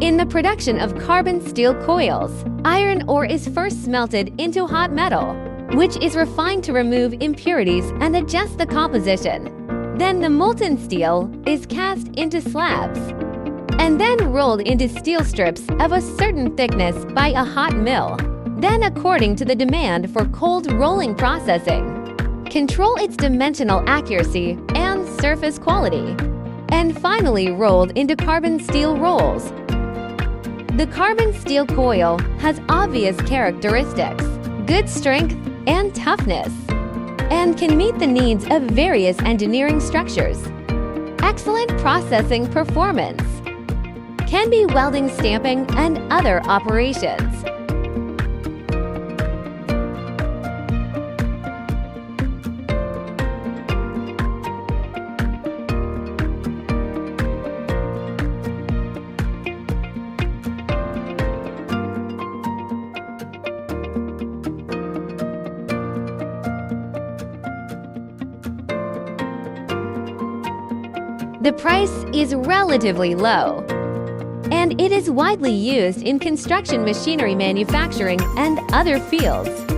In the production of carbon steel coils, iron ore is first smelted into hot metal, which is refined to remove impurities and adjust the composition. Then the molten steel is cast into slabs and then rolled into steel strips of a certain thickness by a hot mill. Then, according to the demand for cold rolling processing, control its dimensional accuracy and surface quality, and finally rolled into carbon steel rolls. The carbon steel coil has obvious characteristics, good strength and toughness, and can meet the needs of various engineering structures. Excellent processing performance. Can be welding, stamping, and other operations. The price is relatively low, and it is widely used in construction machinery manufacturing and other fields.